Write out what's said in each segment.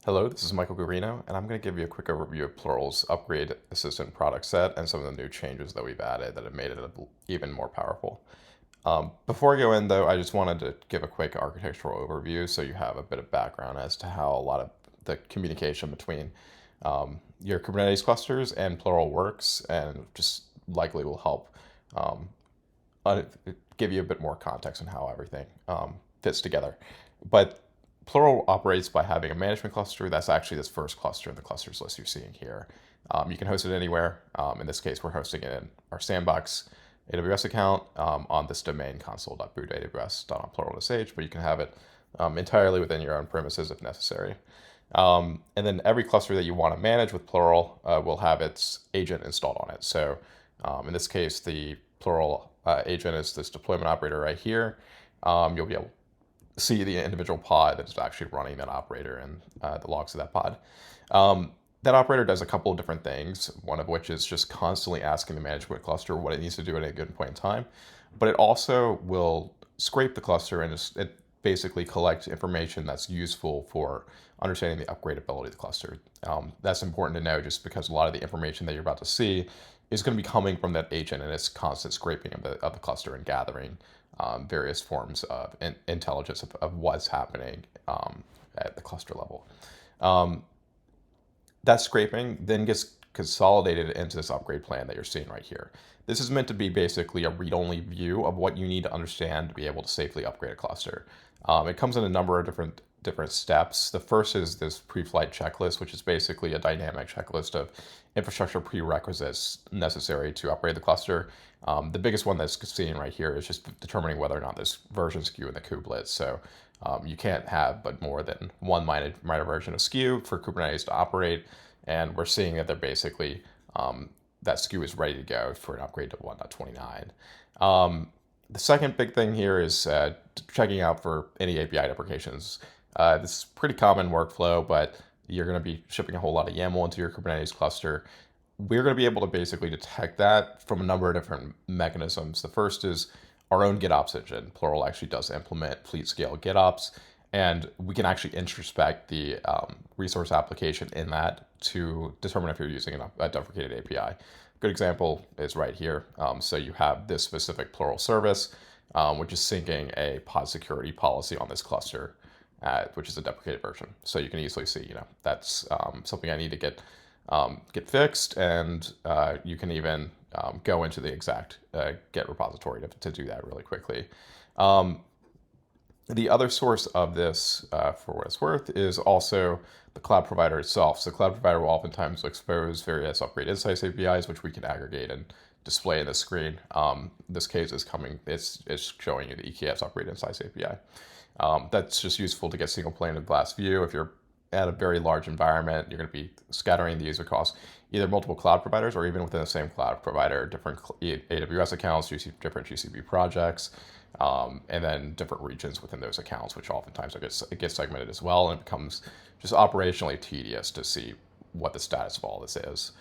Hello, this is Michael Guarino, and I'm going to give you a quick overview of Plural's Upgrade Assistant product set and some of the new changes that we've added that have made it even more powerful. Before I go in, though, I just wanted to give a quick architectural overview so you have a bit of background as to how a lot of the communication between your Kubernetes clusters and Plural works, and just likely will help um, give you a bit more context on how everything fits together. But Plural operates by having a management cluster. That's actually this first cluster in the clusters list you're seeing here. You can host it anywhere. In this case, we're hosting it in our sandbox AWS account on this domain console.boot.aws.onplural.sh, but you can have it entirely within your own premises if necessary. And then every cluster that you want to manage with Plural will have its agent installed on it. So in this case, the Plural agent is this deployment operator right here. You'll be able to see the individual pod that is actually running that operator and the logs of that pod. That operator does a couple of different things, one of which is just constantly asking the management cluster what it needs to do at a given point in time. But it also will scrape the cluster and it basically collect information that's useful for understanding the upgradability of the cluster. That's important to know just because a lot of the information that you're about to see is going to be coming from that agent and its constant scraping of the cluster and gathering various forms of intelligence of what's happening at the cluster level. That scraping then gets consolidated into this upgrade plan that you're seeing right here. This is meant to be basically a read-only view of what you need to understand to be able to safely upgrade a cluster. It comes in a number of different steps. The first is this pre-flight checklist, which is basically a dynamic checklist of infrastructure prerequisites necessary to upgrade the cluster. The biggest one that's seen right here is just determining whether or not there's version skew in the kubelet. So you can't have but more than one minor version of skew for Kubernetes to operate. And we're seeing that they're basically, that skew is ready to go for an upgrade to 1.29. The second big thing here is checking out for any API deprecations. This is pretty common workflow, but you're going to be shipping a whole lot of YAML into your Kubernetes cluster. We're going to be able to basically detect that from a number of different mechanisms. The first is our own GitOps engine. Plural actually does implement fleet scale GitOps, and we can actually introspect the resource application in that to determine if you're using a deprecated API. Good example is right here. So you have this specific Plural service, which is syncing a pod security policy on this cluster, which is a deprecated version. So you can easily see, that's something I need to get fixed, and you can even go into the exact Git repository to do that really quickly. The other source of this, for what it's worth, is also the cloud provider itself. So the cloud provider will oftentimes expose various Upgrade Insights APIs, which we can aggregate and display in the screen. This case is it's showing you the EKS Upgrade Insights API. That's just useful to get single pane of glass view. If you're at a very large environment, you're going to be scattering the user across either multiple cloud providers or even within the same cloud provider, different AWS accounts, different GCP projects, and then different regions within those accounts, which oftentimes it gets segmented as well, and it becomes just operationally tedious to see what the status of all this is.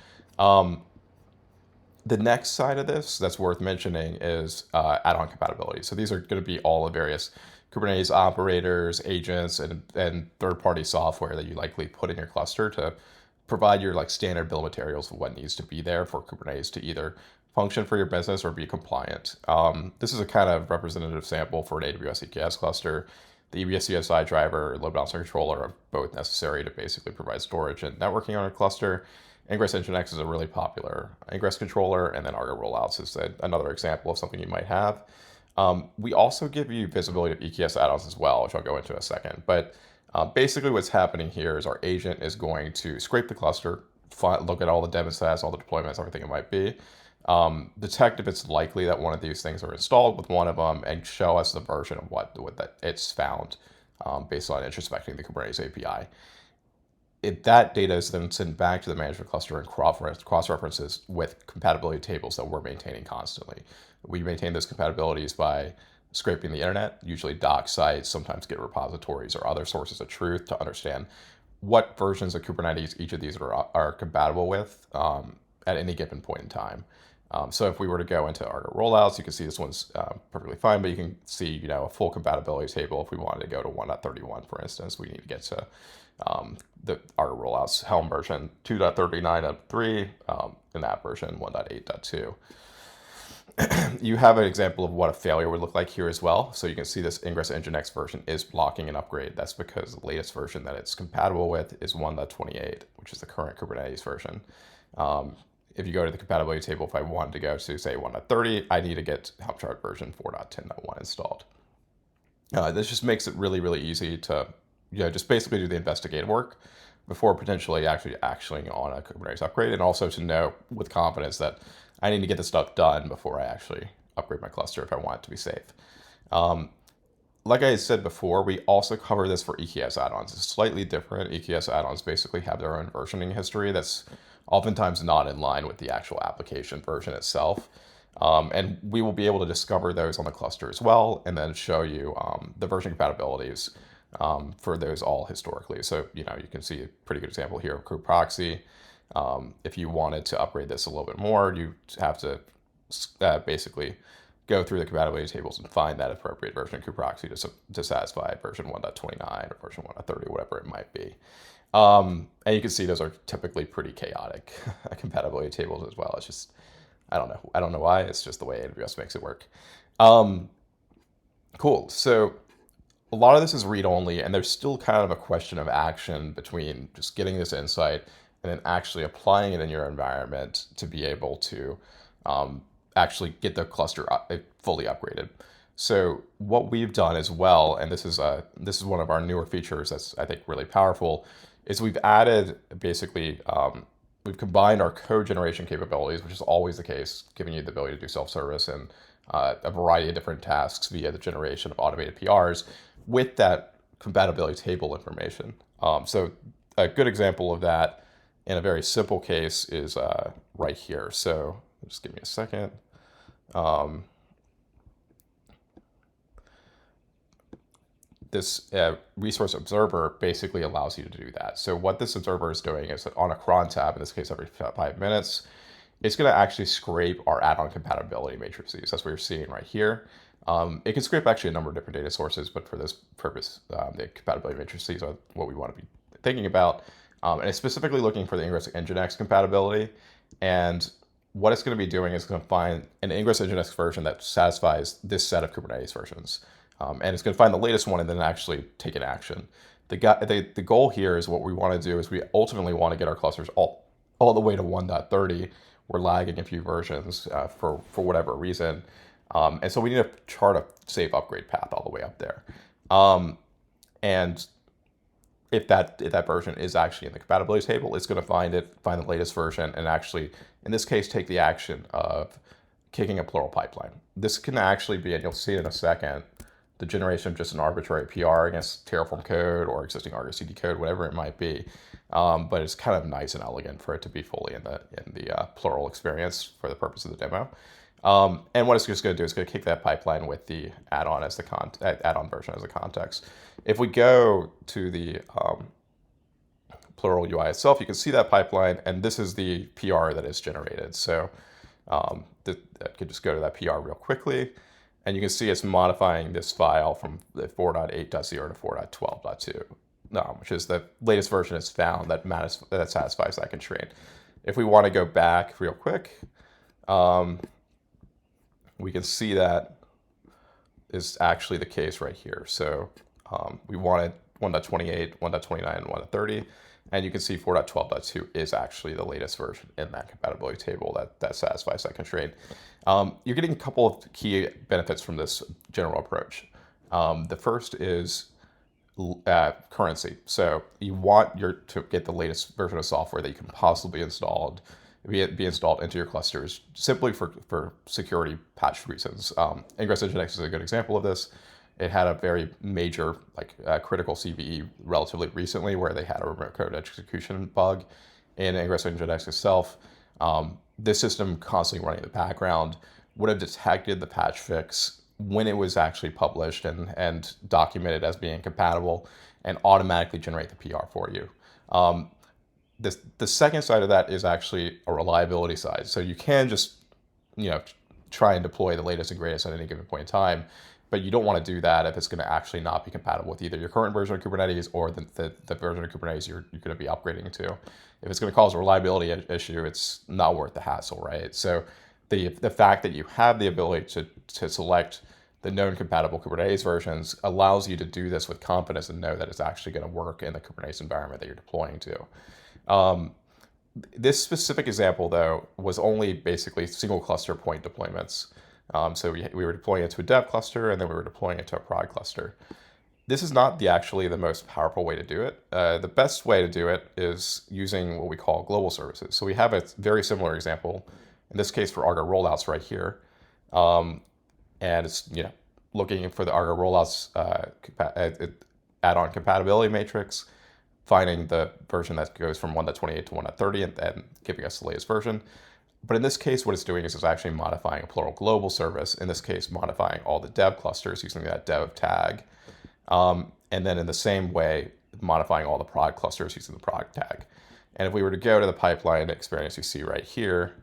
The next side of this that's worth mentioning is add-on compatibility. So these are going to be all the various Kubernetes operators, agents, and third-party software that you likely put in your cluster to provide your standard bill of materials of what needs to be there for Kubernetes to either function for your business or be compliant. This is a kind of representative sample for an AWS EKS cluster. The EBS CSI driver, load balancer controller are both necessary to basically provide storage and networking on a cluster. Ingress Nginx is a really popular ingress controller, and then Argo rollouts is another example of something you might have. We also give you visibility of EKS add-ons as well, which I'll go into in a second. But basically what's happening here is our agent is going to scrape the cluster, look at all the daemon stats, all the deployments, everything it might be, detect if it's likely that one of these things are installed with one of them, and show us the version of what that it's found based on introspecting the Kubernetes API. That data is then sent back to the management cluster and cross-references with compatibility tables that we're maintaining constantly. We maintain those compatibilities by scraping the internet, usually doc sites, sometimes Git repositories or other sources of truth to understand what versions of Kubernetes each of these are compatible with at any given point in time. So if we were to go into Argo rollouts, you can see this one's perfectly fine, but you can see, a full compatibility table. If we wanted to go to 1.31, for instance, we need to get to the Argo rollouts Helm version 2.39.3, and that version 1.8.2. You have an example of what a failure would look like here as well. So you can see this Ingress Nginx version is blocking an upgrade. That's because the latest version that it's compatible with is 1.28, which is the current Kubernetes version. If you go to the compatibility table, if I wanted to go to, say, 1.30, I need to get Helm chart version 4.10.1 installed. This just makes it really, really easy to just basically do the investigative work before potentially actually actioning on a Kubernetes upgrade, and also to know with confidence that I need to get this stuff done before I actually upgrade my cluster if I want it to be safe. Like I said before, we also cover this for EKS add-ons. It's slightly different. EKS add-ons basically have their own versioning history that's oftentimes not in line with the actual application version itself. And we will be able to discover those on the cluster as well, and then show you the version compatibilities for those all historically. So, you can see a pretty good example here of Kube Proxy. If you wanted to upgrade this a little bit more, you have to basically go through the compatibility tables and find that appropriate version of Kube Proxy to satisfy version 1.29 or version 1.30, whatever it might be. And you can see those are typically pretty chaotic compatibility tables as well. It's just, I don't know why. It's just the way AWS makes it work. Cool. So a lot of this is read-only, and there's still kind of a question of action between just getting this insight and then actually applying it in your environment to be able to actually get the cluster fully upgraded. So what we've done as well, and this is one of our newer features that's, I think, really powerful, is we've added basically, we've combined our code generation capabilities, which is always the case, giving you the ability to do self-service and a variety of different tasks via the generation of automated PRs with that compatibility table information. So a good example of that in a very simple case is right here. So just give me a second. This resource observer basically allows you to do that. So what this observer is doing is that on a cron tab, in this case every 5 minutes, it's going to actually scrape our add-on compatibility matrices. That's what you're seeing right here. It can scrape actually a number of different data sources, but for this purpose, the compatibility matrices are what we want to be thinking about. And it's specifically looking for the Ingress Nginx compatibility. And what it's going to be doing is going to find an Ingress Nginx version that satisfies this set of Kubernetes versions. And it's going to find the latest one and then actually take an action. The goal here is what we want to do is we ultimately want to get our clusters all the way to 1.30. We're lagging a few versions for whatever reason. And so we need to chart a safe upgrade path all the way up there. And if that version is actually in the compatibility table, it's going to find the latest version, and actually, in this case, take the action of kicking a plural pipeline. This can actually be, and you'll see it in a second, the generation of just an arbitrary PR against Terraform code or existing Argo CD code, whatever it might be. But it's kind of nice and elegant for it to be fully in the plural experience for the purpose of the demo. And what it's just going to do is going to kick that pipeline with the add-on as the add-on version as the context. If we go to the plural UI itself, you can see that pipeline, and this is the PR that is generated. So I could just go to that PR real quickly, and you can see it's modifying this file from the 4.8.0 to 4.12.2, which is the latest version it's found that satisfies that constraint. If we want to go back real quick, we can see that is actually the case right here. So we wanted 1.28, 1.29, and 1.30, and you can see 4.12.2 is actually the latest version in that compatibility table that satisfies that constraint. You're getting a couple of key benefits from this general approach. The first is currency. So you want to get the latest version of software that you can possibly be installed into your clusters simply for security patch reasons. Ingress Nginx is a good example of this. It had a very major, critical CVE relatively recently where they had a remote code execution bug in Ingress Nginx itself. This system constantly running in the background would have detected the patch fix when it was actually published and documented as being compatible and automatically generate the PR for you. The second side of that is actually a reliability side. So you can just try and deploy the latest and greatest at any given point in time. But you don't want to do that if it's going to actually not be compatible with either your current version of Kubernetes or the version of Kubernetes you're going to be upgrading to. If it's going to cause a reliability issue, it's not worth the hassle, right? So the fact that you have the ability to select the known compatible Kubernetes versions allows you to do this with confidence and know that it's actually going to work in the Kubernetes environment that you're deploying to. This specific example, though, was only basically single cluster point deployments. So we were deploying it to a dev cluster, and then we were deploying it to a prod cluster. This is not actually the most powerful way to do it. The best way to do it is using what we call global services. So we have a very similar example, in this case for Argo rollouts right here. And it's looking for the Argo rollouts add-on compatibility matrix, finding the version that goes from 1.28 to 1.30 and giving us the latest version. But in this case, what it's doing is it's actually modifying a plural global service, in this case, modifying all the dev clusters using that dev tag. And then in the same way, modifying all the prod clusters using the prod tag. And if we were to go to the pipeline experience you see right here,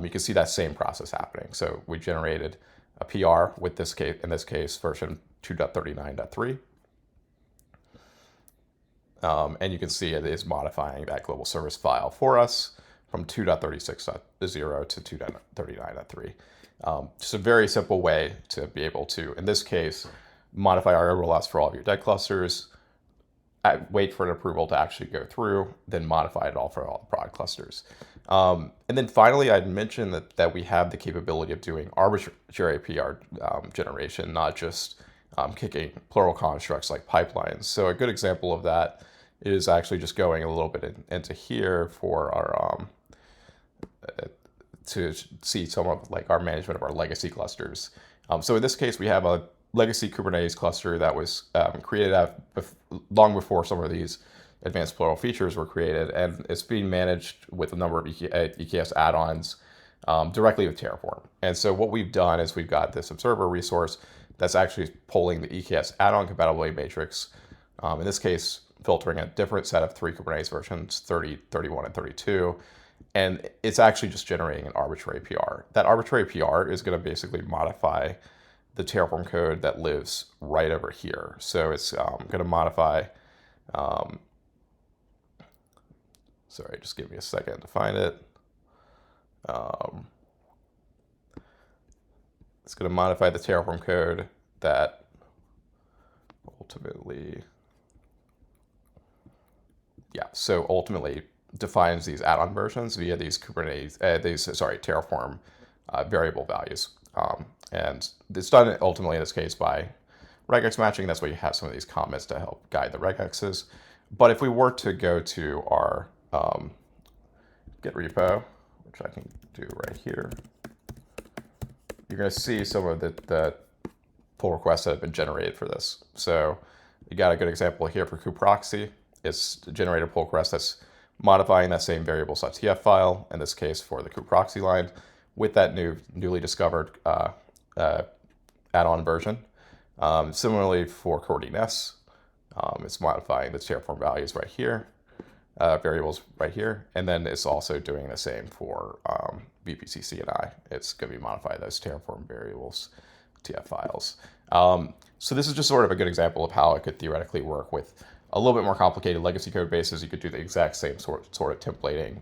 you can see that same process happening. So we generated a PR with this case, in this case, version 2.39.3. And you can see it is modifying that global service file for us from 2.36.0 to 2.39.3. Just a very simple way to be able to, in this case, modify our rollouts for all of your dev clusters, wait for an approval to actually go through, then modify it all for all the prod clusters. And then finally, I'd mentioned that we have the capability of doing arbitrary PR generation, not just kicking plural constructs like pipelines. So a good example of that is actually just going a little bit into here for our to see some of like our management of our legacy clusters. So in this case, we have a legacy Kubernetes cluster that was created long before some of these advanced plural features were created, and it's being managed with a number of EKS add-ons directly with Terraform. And so what we've done is we've got this observer resource that's actually pulling the EKS add-on compatibility matrix, in this case, filtering a different set of 3 Kubernetes versions, 30, 31, and 32. And it's actually just generating an arbitrary PR. That arbitrary PR is going to basically modify the Terraform code that lives right over here. So it's going to modify, sorry, just give me a second to find it. It's going to modify the Terraform code that ultimately, ultimately defines these add-on versions via these Terraform variable values. And it's done ultimately in this case by regex matching. That's why you have some of these comments to help guide the regexes. But if we were to go to our Git repo, which I can do right here, you're going to see some of the pull requests that have been generated for this. So you got a good example here for kuproxy. It's generated a pull request that's modifying that same variables.tf file, in this case for the kuproxy line, with that newly discovered add-on version. Similarly for Kubernetes, it's modifying the Terraform values right here, variables right here, and then it's also doing the same for VPC CNI. It's going to be modifying those Terraform variables TF files. So this is just sort of a good example of how it could theoretically work with a little bit more complicated legacy code bases. You could do the exact same sort of templating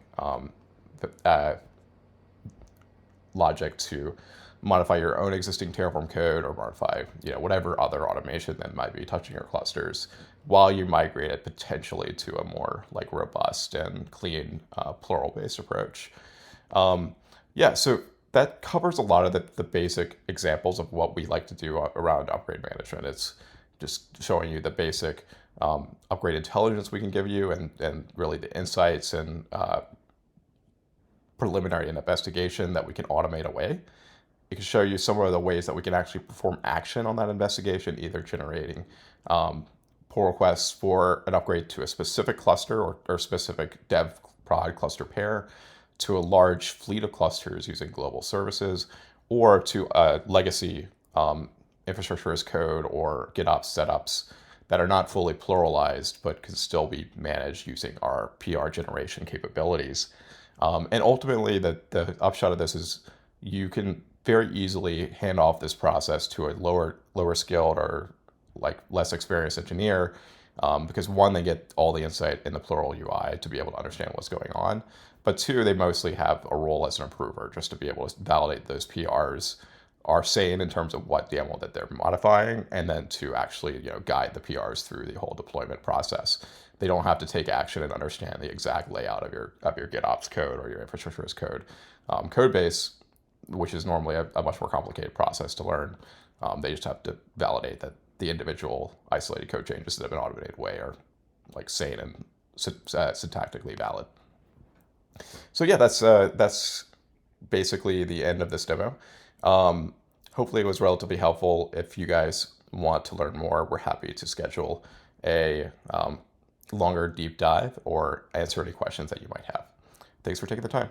logic to modify your own existing Terraform code, or modify whatever other automation that might be touching your clusters, while you migrate it potentially to a more like robust and clean plural-based approach. So that covers a lot of the basic examples of what we like to do around upgrade management. It's just showing you the basic upgrade intelligence we can give you, and really the insights and preliminary investigation that we can automate away. It can show you some of the ways that we can actually perform action on that investigation, either generating pull requests for an upgrade to a specific cluster or specific dev prod cluster pair, to a large fleet of clusters using global services, or to a legacy infrastructure as code or GitOps setups that are not fully pluralized but can still be managed using our PR generation capabilities. And ultimately, the upshot of this is you can very easily hand off this process to a lower skilled or like less experienced engineer, because one, they get all the insight in the Plural UI to be able to understand what's going on, but two, they mostly have a role as an improver just to be able to validate those PRs are sane in terms of what YAML that they're modifying, and then to actually guide the PRs through the whole deployment process. They don't have to take action and understand the exact layout of your GitOps code or your infrastructure as code. Code base, which is normally a much more complicated process to learn, they just have to validate that the individual isolated code changes that have been automated way are like sane and syntactically valid. So yeah, that's basically the end of this demo. Hopefully it was relatively helpful. If you guys want to learn more, we're happy to schedule a longer deep dive or answer any questions that you might have. Thanks for taking the time.